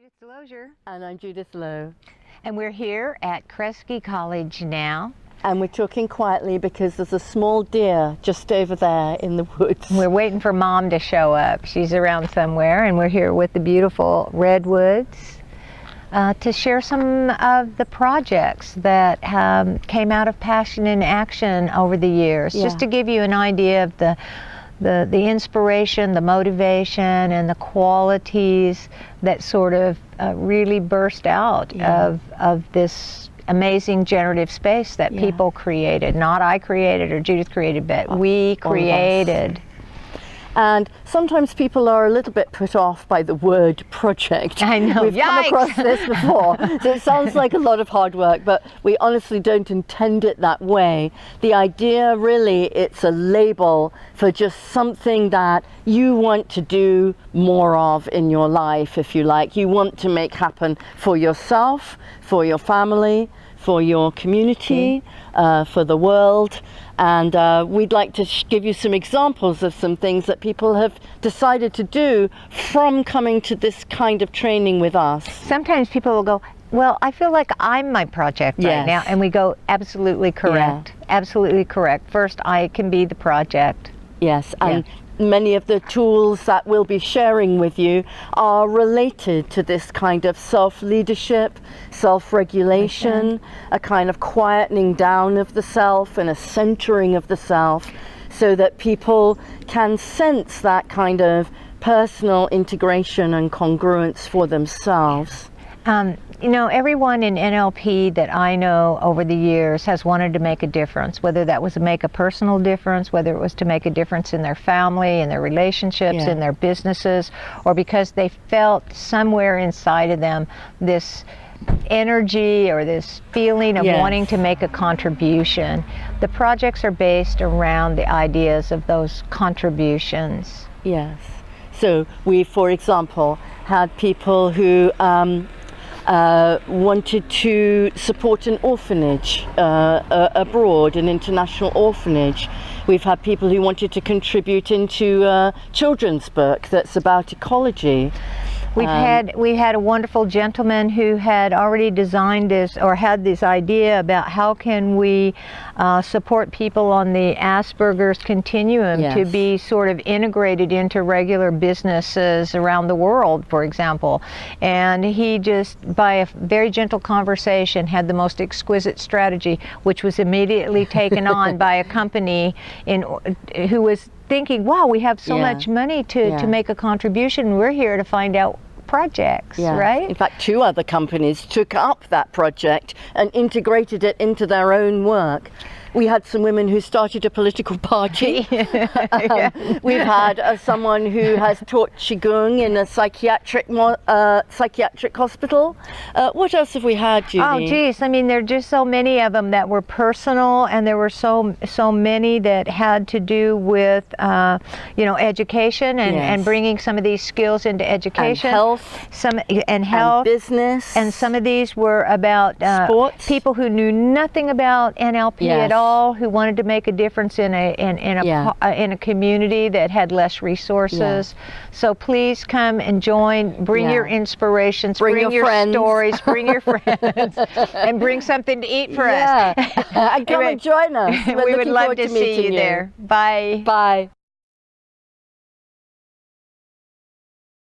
Judith DeLozier. And I'm Judith Lowe. And we're here at Kresge College now. And we're talking quietly because there's a small deer just over there in the woods. We're waiting for Mom to show up. She's around somewhere, and we're here with the beautiful redwoods to share some of the projects that came out of Passion in Action over the years, just to give you an idea of the inspiration, the motivation, and the qualities that sort of really burst out of this amazing generative space that people created. Not I created or Judith created, but we created. And sometimes people are a little bit put off by the word project. I know. We've come across this before. So it sounds like a lot of hard work, but we honestly don't intend it that way. The idea really, it's a label for just something that you want to do more of in your life, if you like. You want to make happen for yourself, for your family, for your community, for the world. And we'd like to give you some examples of some things that people have decided to do from coming to this kind of training with us. Sometimes people will go, well, I feel like I'm my project right now. And we go, absolutely correct. Absolutely correct. First, I can be the project. Yes, and many of the tools that we'll be sharing with you are related to this kind of self-leadership, self-regulation, a kind of quietening down of the self and a centering of the self, so that people can sense that kind of personal integration and congruence for themselves. You know, everyone in NLP that I know over the years has wanted to make a difference, whether that was to make a personal difference, whether it was to make a difference in their family, in their relationships, in their businesses, or because they felt somewhere inside of them this energy or this feeling of wanting to make a contribution. The projects are based around the ideas of those contributions. Yes. So we, for example, had people who wanted to support an orphanage abroad, an international orphanage. We've had people who wanted to contribute into a children's book that's about ecology. We had a wonderful gentleman who had already designed this, or had this idea about how can we support people on the Asperger's continuum to be sort of integrated into regular businesses around the world, for example. And he just, by a very gentle conversation, had the most exquisite strategy, which was immediately taken on by a company who was thinking, wow, we have so much money to make a contribution. We're here to find out projects, right? In fact, 2 other companies took up that project and integrated it into their own work. We had some women who started a political party. We've had someone who has taught Qigong in a psychiatric hospital. What else have we had, Judy? Oh, geez. I mean, there are just so many of them that were personal, and there were so many that had to do with, you know, education and bringing some of these skills into education. And health. And business. And some of these were about sports. People who knew nothing about NLP at all, who wanted to make a difference in a community that had less resources. So please come and join. Bring your inspirations, bring your friends. stories, bring your friends, and bring something to eat for us. And come and join us. We would love to see you there. Bye. Bye.